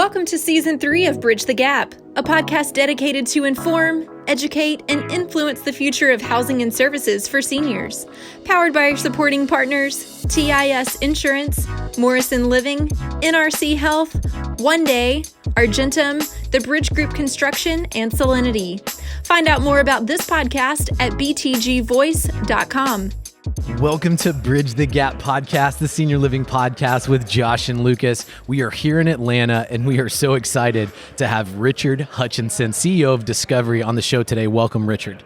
Welcome to Season 3 of Bridge the Gap, a podcast dedicated to inform, educate, and influence the future of housing and services for seniors. Powered by our supporting partners, TIS Insurance, Morrison Living, NRC Health, OneDay, Argentum, the Bridge Group Construction, and Solinity. Find out more about this podcast at btgvoice.com. Welcome to Bridge the Gap podcast, the senior living podcast with Josh and Lucas. We are here in Atlanta, and we are so excited to have Richard Hutchinson, CEO of Discovery, on the show today. Welcome, Richard.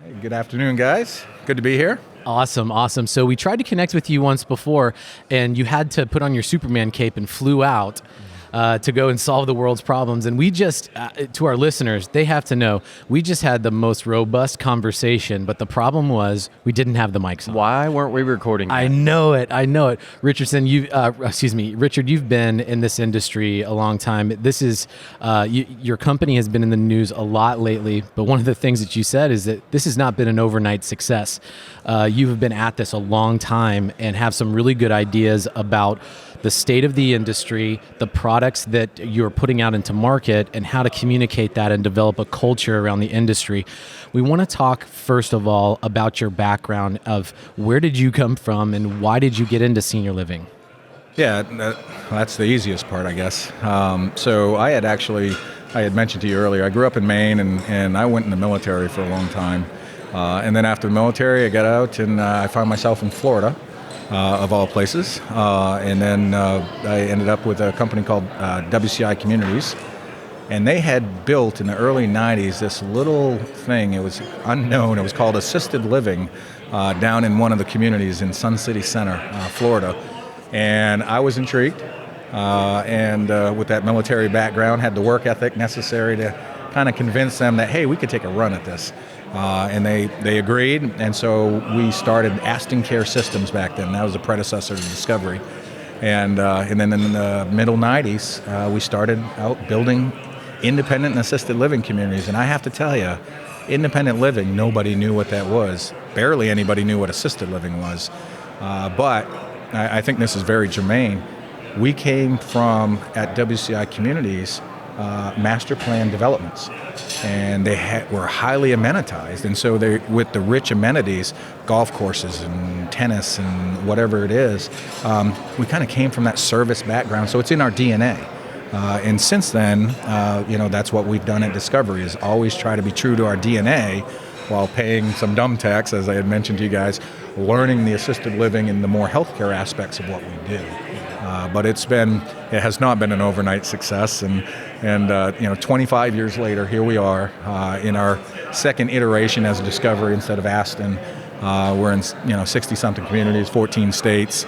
Hey, good afternoon, guys. Good to be here. Awesome. So we tried to connect with you once before, and you had to put on your Superman cape and flew out to go and solve the world's problems. And we just, to our listeners, they have to know, we just had the most robust conversation, but the problem was we didn't have the mics on. Why weren't we recording that? I know it. Richard, you've been in this industry a long time. This is, your company has been in the news a lot lately, but one of the things that you said is that this has not been an overnight success. You have been at this a long time and have some really good ideas about the state of the industry, the products that you're putting out into market, and how to communicate that and develop a culture around the industry. We want to talk, first of all, about your background of where did you come from and why did you get into senior living? Yeah, that's the easiest part, I guess. So I had mentioned to you earlier, I grew up in Maine and I went in the military for a long time. And then after the military, I got out and I found myself in Florida. Of all places. And then I ended up with a company called WCI Communities. And they had built in the early 90s this little thing. It was unknown. It was called assisted living down in one of the communities in Sun City Center, Florida. And I was intrigued. And with that military background, had the work ethic necessary to kind of convince them that, hey, we could take a run at this. And they agreed, and so we started Aston Care Systems back then. That was the predecessor to Discovery. And then in the middle 90s, we started out building independent and assisted living communities. And I have to tell you, independent living, nobody knew what that was. Barely anybody knew what assisted living was. But I think this is very germane. We came from, at WCI Communities, master plan developments, and they were highly amenitized, and so they, with the rich amenities, golf courses and tennis and whatever it is, we kind of came from that service background, so it's in our DNA. And since then, that's what we've done at Discovery, is always try to be true to our DNA while paying some dumb tax, as I had mentioned to you guys, learning the assisted living and the more healthcare aspects of what we do. But it has not been an overnight success, and 25 years later, here we are in our second iteration as a Discovery instead of Aston. We're in 60-something communities, 14 states.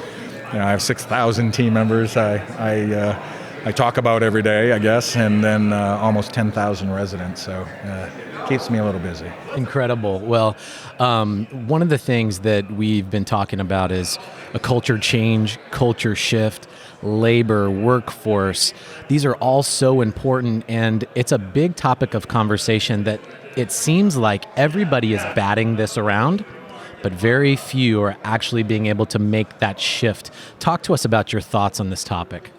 I have 6,000 team members. I talk about every day, I guess, and then almost 10,000 residents. So keeps me a little busy. Incredible. Well, one of the things that we've been talking about is a culture change, culture shift, labor, workforce. These are all so important, and it's a big topic of conversation that it seems like everybody is batting this around, but very few are actually being able to make that shift. Talk to us about your thoughts on this topic.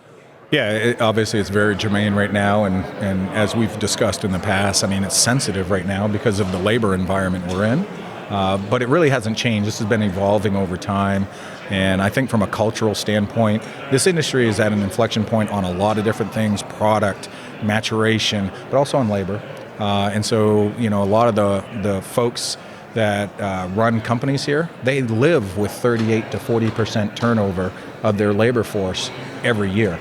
Yeah, obviously it's very germane right now, and as we've discussed in the past, it's sensitive right now because of the labor environment we're in, but it really hasn't changed. This has been evolving over time, and I think from a cultural standpoint, this industry is at an inflection point on a lot of different things, product, maturation, but also on labor. And so, a lot of the folks that run companies here, they live with 38 to 40% turnover of their labor force every year.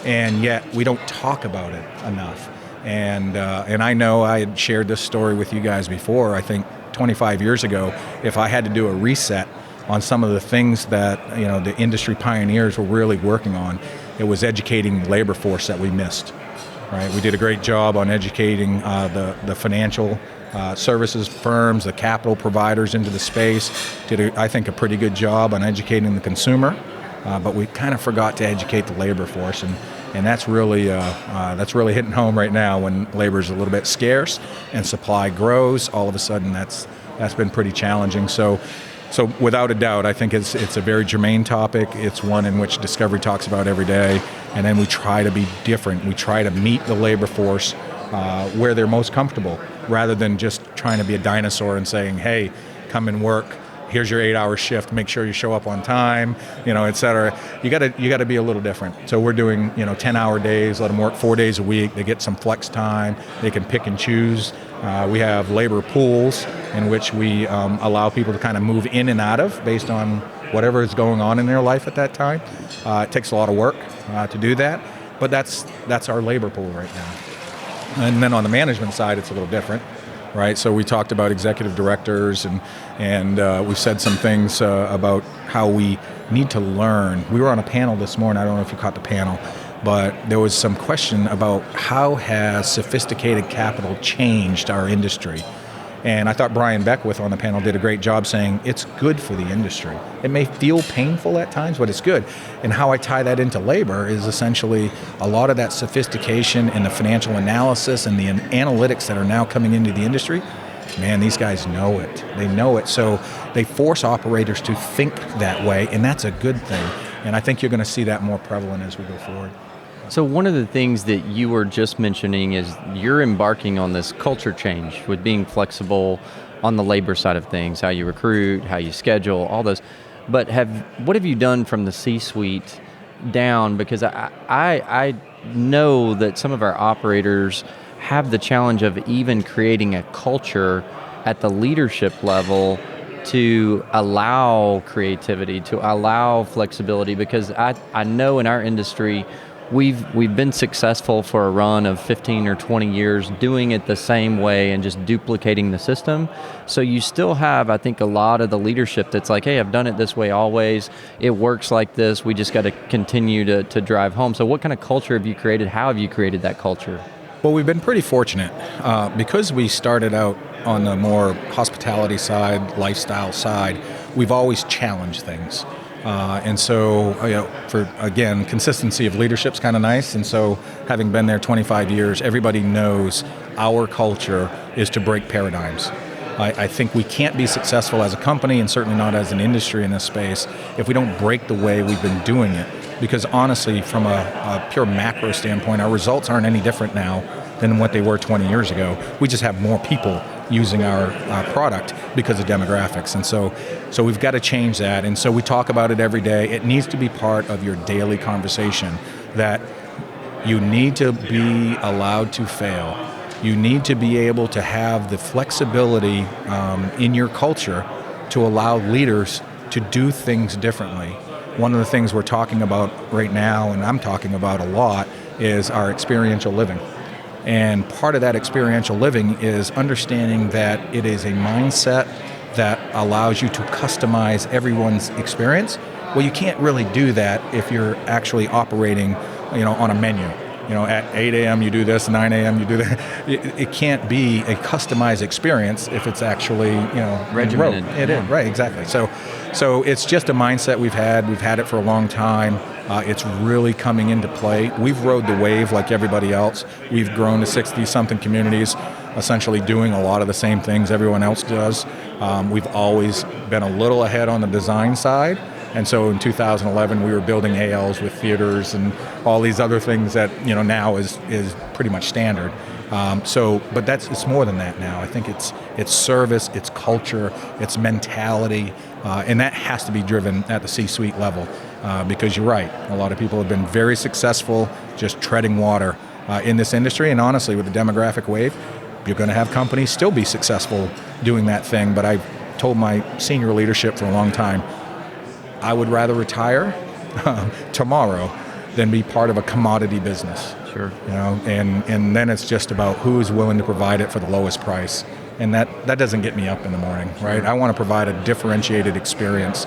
And yet we don't talk about it enough. And I know I had shared this story with you guys before. I think 25 years ago, if I had to do a reset on some of the things that the industry pioneers were really working on, it was educating the labor force that we missed. Right? We did a great job on educating the financial services firms, the capital providers into the space. Did I think a pretty good job on educating the consumer. But we kind of forgot to educate the labor force, and that's really hitting home right now when labor is a little bit scarce and supply grows. All of a sudden, that's been pretty challenging. So So without a doubt, I think it's a very germane topic. It's one in which Discovery talks about every day, And then we try to be different. We try to meet the labor force where they're most comfortable, rather than just trying to be a dinosaur and saying, hey, come and work. Here's your 8-hour shift. Make sure you show up on time, et cetera. You got to be a little different. So we're doing, 10-hour days. Let them work 4 days a week. They get some flex time. They can pick and choose. We have labor pools in which we allow people to kind of move in and out of based on whatever is going on in their life at that time. It takes a lot of work to do that, but that's our labor pool right now. And then on the management side, it's a little different. Right, so we talked about executive directors, and we've said some things about how we need to learn. We were on a panel this morning. I don't know if you caught the panel, but there was some question about how has sophisticated capital changed our industry. And I thought Brian Beckwith on the panel did a great job saying it's good for the industry. It may feel painful at times, but it's good. And how I tie that into labor is essentially a lot of that sophistication in the financial analysis and the analytics that are now coming into the industry. Man, these guys know it. They know it. So they force operators to think that way, and that's a good thing. And I think you're going to see that more prevalent as we go forward. So one of the things that you were just mentioning is you're embarking on this culture change with being flexible on the labor side of things, how you recruit, how you schedule, all those. But what have you done from the C-suite down? Because I know that some of our operators have the challenge of even creating a culture at the leadership level to allow creativity, to allow flexibility, because I know in our industry, We've been successful for a run of 15 or 20 years doing it the same way and just duplicating the system. So you still have, I think, a lot of the leadership that's like, hey, I've done it this way always. It works like this. We just got to continue to drive home. So what kind of culture have you created? How have you created that culture? Well, we've been pretty fortunate because we started out on the more hospitality side, lifestyle side. We've always challenged things. And so, for, again, consistency of leadership is kind of nice. And so, having been there 25 years, everybody knows our culture is to break paradigms. I think we can't be successful as a company, and certainly not as an industry in this space, if we don't break the way we've been doing it. Because honestly, from a pure macro standpoint, our results aren't any different now than what they were 20 years ago. We just have more people using our product because of demographics. And so we've got to change that. And so we talk about it every day. It needs to be part of your daily conversation that you need to be allowed to fail. You need to be able to have the flexibility in your culture to allow leaders to do things differently. One of the things we're talking about right now, and I'm talking about a lot, is our experiential living. And part of that experiential living is understanding that it is a mindset that allows you to customize everyone's experience. Well, you can't really do that if you're actually operating, on a menu. At 8 a.m. you do this, 9 a.m. you do that. It can't be a customized experience if it's actually, regimented. It is, right, exactly. So it's just a mindset we've had. We've had it for a long time. It's really coming into play. We've rode the wave like everybody else. We've grown to 60-something communities, essentially doing a lot of the same things everyone else does. We've always been a little ahead on the design side. And so in 2011, we were building ALs with theaters and all these other things that now is pretty much standard. But it's more than that now. I think it's service, it's culture, it's mentality, and that has to be driven at the C-suite level. Because you're right, a lot of people have been very successful just treading water in this industry. And honestly, with the demographic wave, you're going to have companies still be successful doing that thing. But I've told my senior leadership for a long time, I would rather retire tomorrow than be part of a commodity business. Sure. And then it's just about who is willing to provide it for the lowest price. And that doesn't get me up in the morning, right? I want to provide a differentiated experience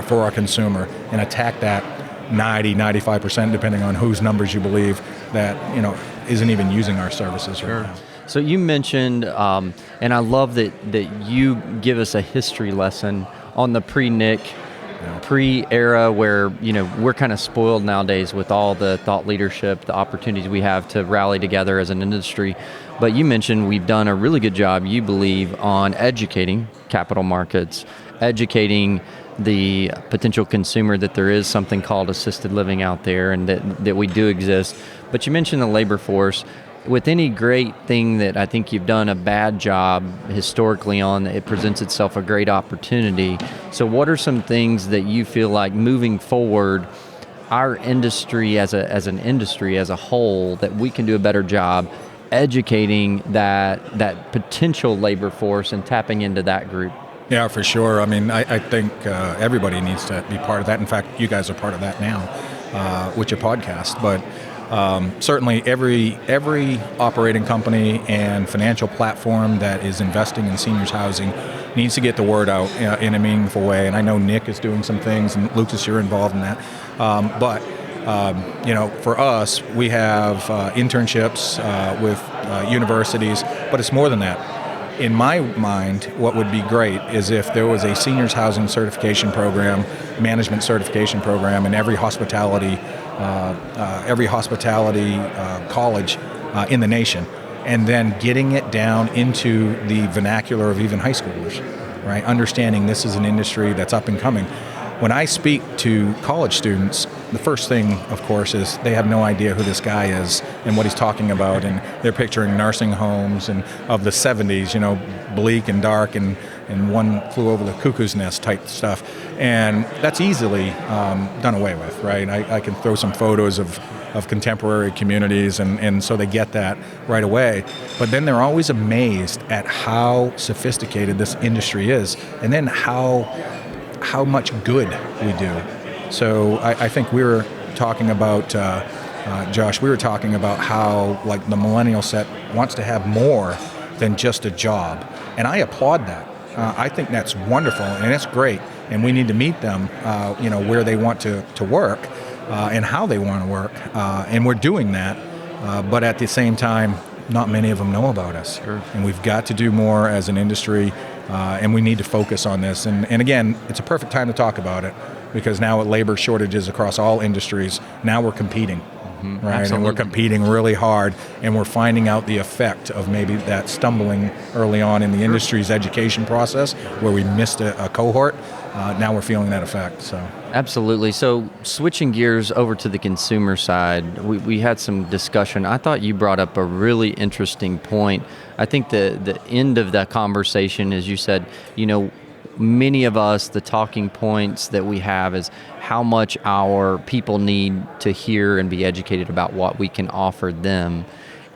for our consumer and attack that 90-95%, depending on whose numbers you believe, that isn't even using our services right now. So you mentioned, and I love that you give us a history lesson on the pre-Nick, pre-era where, we're kind of spoiled nowadays with all the thought leadership, the opportunities we have to rally together as an industry. But you mentioned we've done a really good job, you believe, on educating capital markets, educating the potential consumer that there is something called assisted living out there and that we do exist. But you mentioned the labor force. With any great thing that I think you've done a bad job historically on, it presents itself a great opportunity. So what are some things that you feel like moving forward, our industry as an industry as a whole, that we can do a better job educating that potential labor force and tapping into that group? Yeah, for sure. I mean, I think everybody needs to be part of that. In fact, you guys are part of that now with your podcast. But certainly every operating company and financial platform that is investing in seniors housing needs to get the word out in a meaningful way. And I know Nick is doing some things, and Lucas, you're involved in that. But for us, we have internships with universities, but it's more than that. In my mind, what would be great is if there was a seniors housing certification program, management certification program in every hospitality college in the nation, and then getting it down into the vernacular of even high schoolers, right? Understanding this is an industry that's up and coming. When I speak to college students, the first thing, of course, is they have no idea who this guy is and what he's talking about, and they're picturing nursing homes and of the 70s, bleak and dark and One Flew Over the Cuckoo's Nest type stuff. And that's easily done away with, right? I can throw some photos of contemporary communities, and so they get that right away. But then they're always amazed at how sophisticated this industry is, and then how much good we do. So I think we were talking about, Josh, we were talking about how like the millennial set wants to have more than just a job. And I applaud that. I think that's wonderful and it's great. And we need to meet them, where they want to work and how they want to work. And we're doing that. But at the same time, not many of them know about us. Sure. And we've got to do more as an industry. And we need to focus on this. And again, it's a perfect time to talk about it because now with labor shortages across all industries, now we're competing, right? Absolutely. And we're competing really hard, and we're finding out the effect of maybe that stumbling early on in the industry's education process where we missed a cohort. Now we're feeling that effect. So. Absolutely. So switching gears over to the consumer side, we had some discussion. I thought you brought up a really interesting point. I think the end of that conversation is you said, many of us, the talking points that we have is how much our people need to hear and be educated about what we can offer them.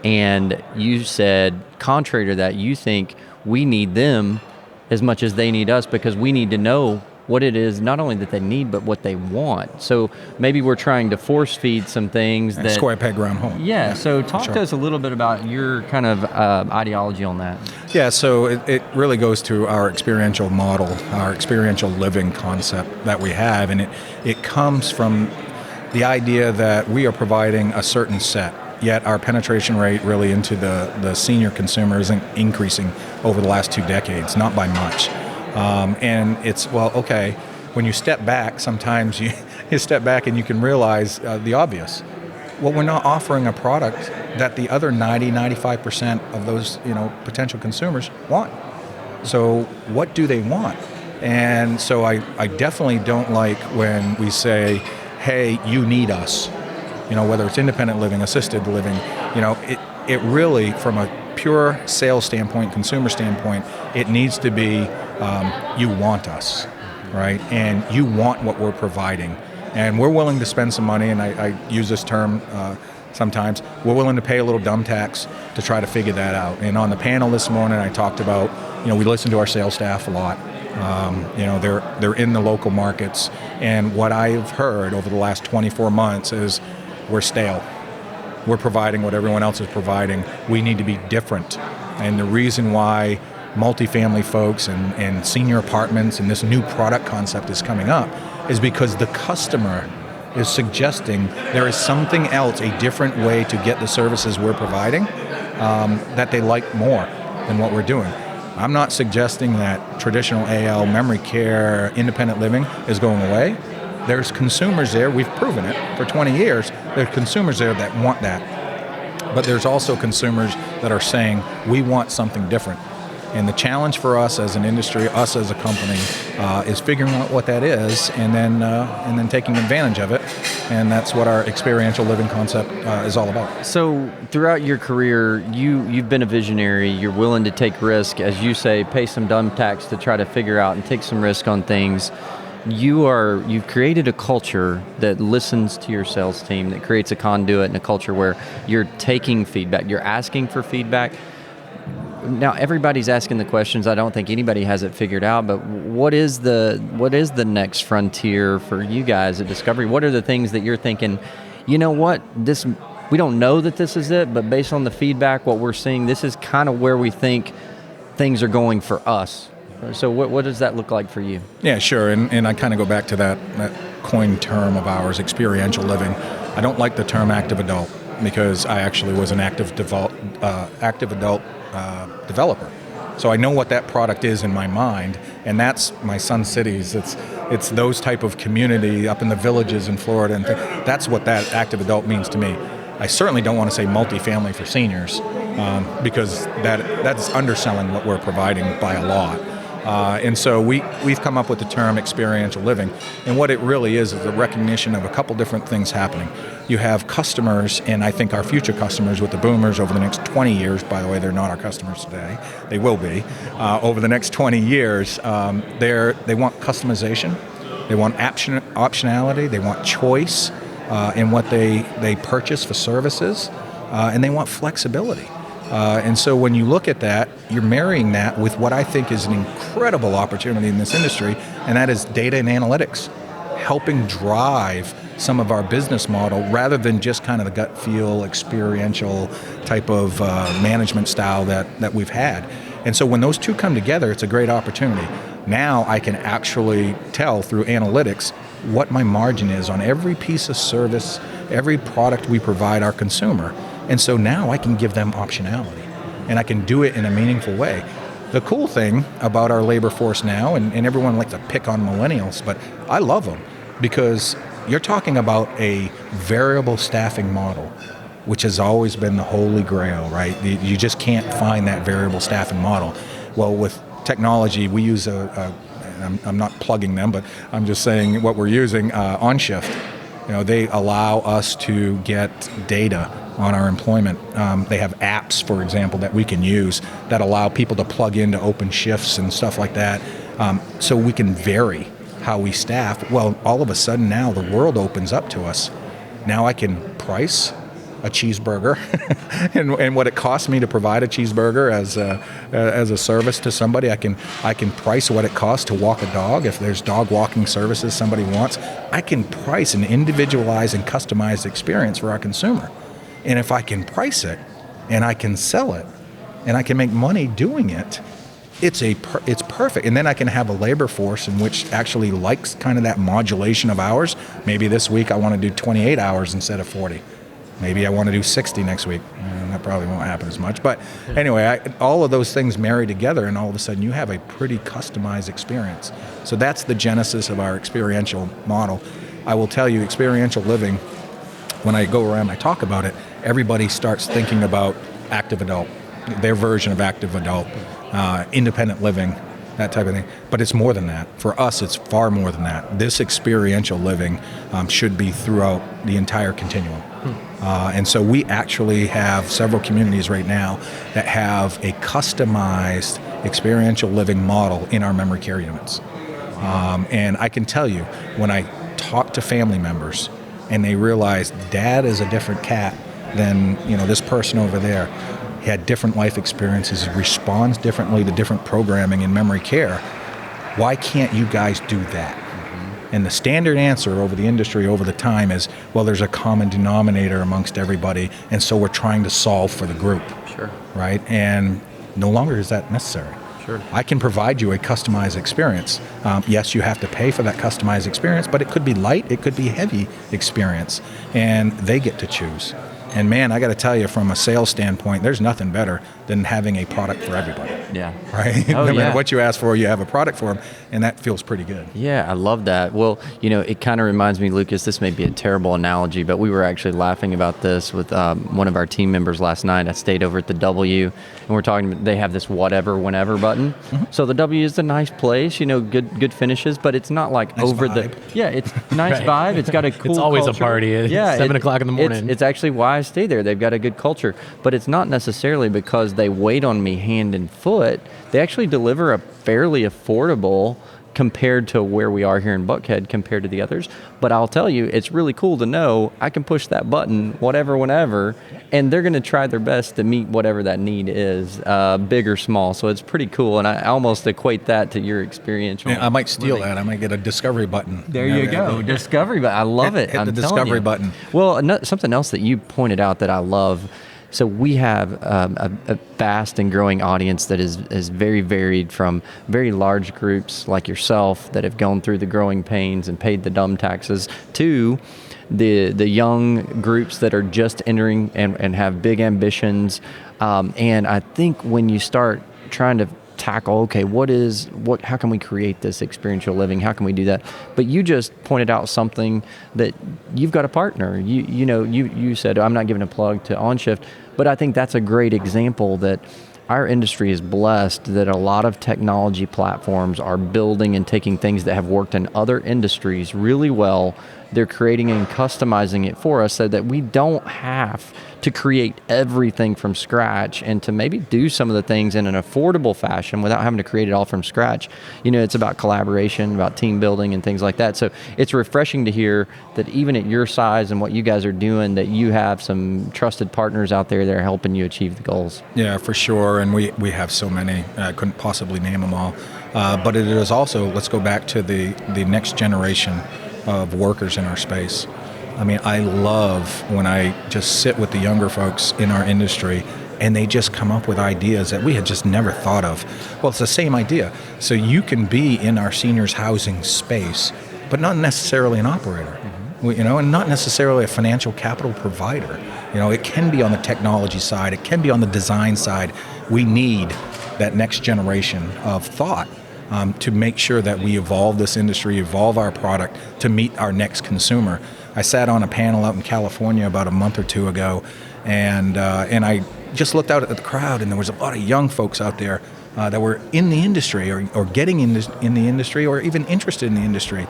And you said, contrary to that, you think we need them as much as they need us because we need to know what it is, not only that they need, but what they want. So maybe we're trying to force feed some things that... Square peg round hole. Yeah, so talk to us a little bit about your kind of ideology on that. Yeah, so it really goes to our experiential model, our experiential living concept that we have, and it comes from the idea that we are providing a certain set, yet our penetration rate really into the senior consumer isn't increasing over the last 2 decades, not by much. And it's, when you step back, sometimes you step back and you can realize the obvious. Well, we're not offering a product that the other 95% of those, potential consumers want. So what do they want? And so I definitely don't like when we say, hey, you need us. Whether it's independent living, assisted living, it really, from a pure sales standpoint, consumer standpoint, it needs to be you want us, right? And you want what we're providing. And we're willing to spend some money, and I use this term sometimes, we're willing to pay a little dumb tax to try to figure that out. And on the panel this morning, I talked about, we listen to our sales staff a lot. They're in the local markets. And what I've heard over the last 24 months is we're stale. We're providing what everyone else is providing. We need to be different. And the reason why multifamily folks and senior apartments and this new product concept is coming up is because the customer is suggesting there is something else, a different way to get the services we're providing that they like more than what we're doing. I'm not suggesting that traditional AL, memory care, independent living is going away. There's consumers there, we've proven it for 20 years, there's consumers there that want that. But there's also consumers that are saying, we want something different. And the challenge for us as an industry, us as a company, is figuring out what that is and then taking advantage of it. And that's what our experiential living concept is all about. So throughout your career, you've been a visionary. You're willing to take risk, as you say, pay some dumb tax to try to figure out and take some risk on things. You've created a culture that listens to your sales team, that creates a conduit and a culture where you're taking feedback, you're asking for feedback. Now everybody's asking the questions. I don't think anybody has it figured out, but what is the next frontier for you guys at Discovery? What are the things that you're thinking, you know what, we don't know that this is it, but based on the feedback, what we're seeing, this is kind of where we think things are going for us. So what does that look like for you? Yeah, sure. And I kind of go back to that coined term of ours, experiential living. I don't like the term active adult because I actually was an active adult developer. So I know what that product is in my mind, and that's my Sun Cities. It's those type of community up in the villages in Florida, and that's what that active adult means to me. I certainly don't want to say multifamily for seniors because that's underselling what we're providing by a lot. And so we've come up with the term experiential living, and what it really is a recognition of a couple different things happening. You have customers, and I think our future customers with the boomers over the next 20 years, by the way, they're not our customers today, they will be, over the next 20 years, they want customization, they want optionality, they want choice in what they purchase for services, and they want flexibility. And so when you look at that, you're marrying that with what I think is an incredible opportunity in this industry, and that is data and analytics, helping drive some of our business model rather than just kind of the gut feel, experiential type of management style that we've had. And so when those two come together, it's a great opportunity. Now I can actually tell through analytics what my margin is on every piece of service, every product we provide our consumer. And so now I can give them optionality, and I can do it in a meaningful way. The cool thing about our labor force now, and everyone likes to pick on millennials, but I love them because you're talking about a variable staffing model, which has always been the holy grail, right? You just can't find that variable staffing model. Well, with technology, we use I'm not plugging them, but I'm just saying what we're using, OnShift. They allow us to get data on our employment. They have apps, for example, that we can use that allow people to plug into open shifts and stuff like that. So we can vary how we staff. Well, all of a sudden now the world opens up to us. Now I can price a cheeseburger and what it costs me to provide a cheeseburger as a service to somebody. I can price what it costs to walk a dog. If there's dog walking services somebody wants, I can price an individualized and customized experience for our consumer. And if I can price it and I can sell it and I can make money doing it, it's perfect. And then I can have a labor force in which actually likes kind of that modulation of hours. Maybe this week I want to do 28 hours instead of 40. Maybe I want to do 60 next week. That probably won't happen as much. But anyway, all of those things marry together, and all of a sudden you have a pretty customized experience. So that's the genesis of our experiential model. I will tell you, experiential living, when I go around and I talk about it, everybody starts thinking about active adult, their version of active adult, independent living, that type of thing. But it's more than that. For us, it's far more than that. This experiential living should be throughout the entire continuum. And so we actually have several communities right now that have a customized experiential living model in our memory care units. And I can tell you, when I talk to family members and they realize dad is a different cat than this person over there, he had different life experiences, he responds differently to different programming in memory care, why can't you guys do that? And the standard answer over the industry over the time is, well, there's a common denominator amongst everybody, and so we're trying to solve for the group. Sure. Right? And no longer is that necessary. Sure. I can provide you a customized experience. Yes, you have to pay for that customized experience, but it could be light, it could be heavy experience, and they get to choose. And man, I got to tell you, from a sales standpoint, there's nothing better than having a product for everybody. Yeah. Right? Oh, No yeah. matter what you ask for, you have a product for them, and that feels pretty good. Yeah, I love that. Well, it kind of reminds me, Lucas, this may be a terrible analogy, but we were actually laughing about this with one of our team members last night. I stayed over at the W, and we're talking, they have this whatever, whenever button. Mm-hmm. So the W is a nice place, good finishes, but it's not like nice over vibe. It's nice vibe. It's got a cool It's always culture. a party at 7 o'clock in the morning. It's actually why I stay there. They've got a good culture, but it's not necessarily because they wait on me hand and foot. They actually deliver a fairly affordable compared to where we are here in Buckhead compared to the others. But I'll tell you, it's really cool to know I can push that button, whatever, whenever, and they're going to try their best to meet whatever that need is, big or small. So it's pretty cool, and I almost equate that to your experiential. Yeah, I might steal that. I might get a discovery button. There you go. Discovery button. I love it. Hit I'm the telling discovery you. button. Well, something else that you pointed out that I love. So we have a vast and growing audience that is very varied, from very large groups like yourself that have gone through the growing pains and paid the dumb taxes, to the young groups that are just entering and have big ambitions. And I think when you start trying to tackle, okay, how can we create this experiential living? How can we do that? But you just pointed out something that you've got a partner. You said, I'm not giving a plug to OnShift, but I think that's a great example that our industry is blessed that a lot of technology platforms are building and taking things that have worked in other industries really well. They're creating and customizing it for us so that we don't have to create everything from scratch, and to maybe do some of the things in an affordable fashion without having to create it all from scratch. It's about collaboration, about team building and things like that. So it's refreshing to hear that even at your size and what you guys are doing, that you have some trusted partners out there that are helping you achieve the goals. Yeah, for sure. And we have so many. I couldn't possibly name them all. But it is also, let's go back to the next generation of workers in our space. I mean, I love when I just sit with the younger folks in our industry and they just come up with ideas that we had just never thought of. Well, it's the same idea. So you can be in our seniors housing space, but not necessarily an operator, and not necessarily a financial capital provider. It can be on the technology side. It can be on the design side. We need that next generation of thought to make sure that we evolve this industry, evolve our product to meet our next consumer. I sat on a panel out in California about a month or two ago, and I just looked out at the crowd, and there was a lot of young folks out there that were in the industry or getting in the industry or even interested in the industry.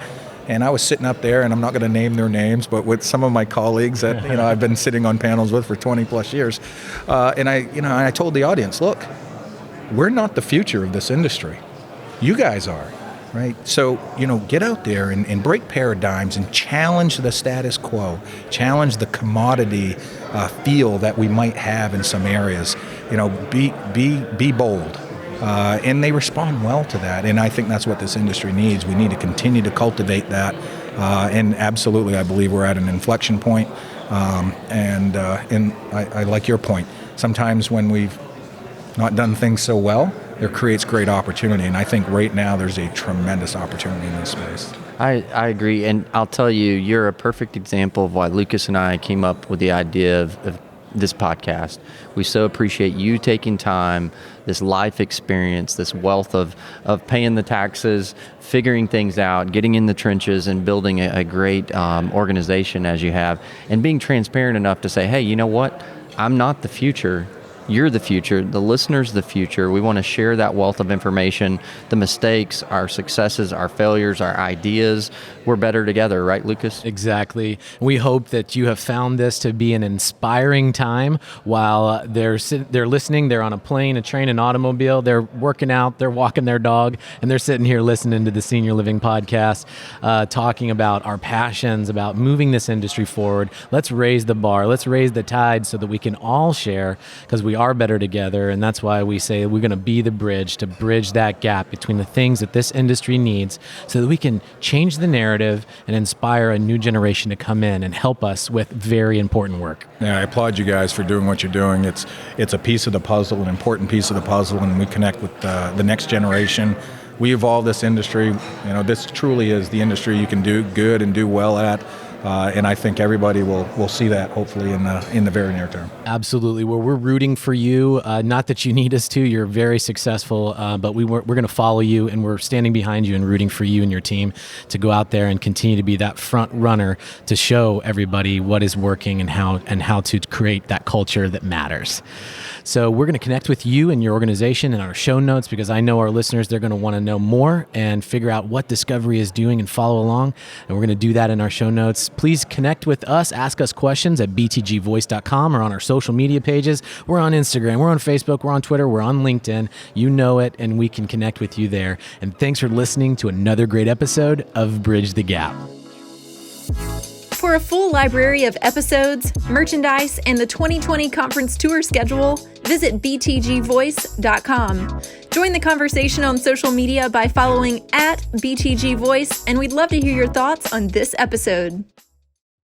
And I was sitting up there, and I'm not going to name their names, but with some of my colleagues that I've been sitting on panels with for 20 plus years, and I told the audience, look, we're not the future of this industry. You guys are. Right? So, get out there and break paradigms and challenge the status quo, challenge the commodity feel that we might have in some areas. Be bold. And they respond well to that. And I think that's what this industry needs. We need to continue to cultivate that. And absolutely, I believe we're at an inflection point. And I like your point. Sometimes when we've not done things so well, it creates great opportunity, and I think right now there's a tremendous opportunity in this space. I agree, and I'll tell you, you're a perfect example of why Lucas and I came up with the idea of this podcast. We so appreciate you taking time, this life experience, this wealth of paying the taxes, figuring things out, getting in the trenches, and building a great organization as you have, and being transparent enough to say, hey, you know what? I'm not the future. You're the future. The listener's the future. We want to share that wealth of information, the mistakes, our successes, our failures, our ideas. We're better together, right, Lucas? Exactly. We hope that you have found this to be an inspiring time while they're listening. They're on a plane, a train, an automobile. They're working out. They're walking their dog, and they're sitting here listening to the Senior Living Podcast, talking about our passions, about moving this industry forward. Let's raise the bar. Let's raise the tide so that we can all share, because we are better together, and that's why we say we're going to be the bridge to bridge that gap between the things that this industry needs so that we can change the narrative and inspire a new generation to come in and help us with very important work. Yeah, I applaud you guys for doing what you're doing. It's a piece of the puzzle, an important piece of the puzzle, and we connect with the next generation. We evolve this industry. This truly is the industry you can do good and do well at. and I think everybody will see that hopefully in the very near term. Absolutely. Well, we're rooting for you. Not that you need us to. You're very successful, but we're going to follow you, and we're standing behind you and rooting for you and your team to go out there and continue to be that front runner to show everybody what is working and how to create that culture that matters. So we're going to connect with you and your organization in our show notes, because I know our listeners, they're going to want to know more and figure out what Discovery is doing and follow along. And we're going to do that in our show notes. Please connect with us. Ask us questions at btgvoice.com or on our social media pages. We're on Instagram. We're on Facebook. We're on Twitter. We're on LinkedIn. You know it, and we can connect with you there. And thanks for listening to another great episode of Bridge the Gap. For a full library of episodes, merchandise, and the 2020 conference tour schedule, visit btgvoice.com. Join the conversation on social media by following @BTGVoice, and we'd love to hear your thoughts on this episode.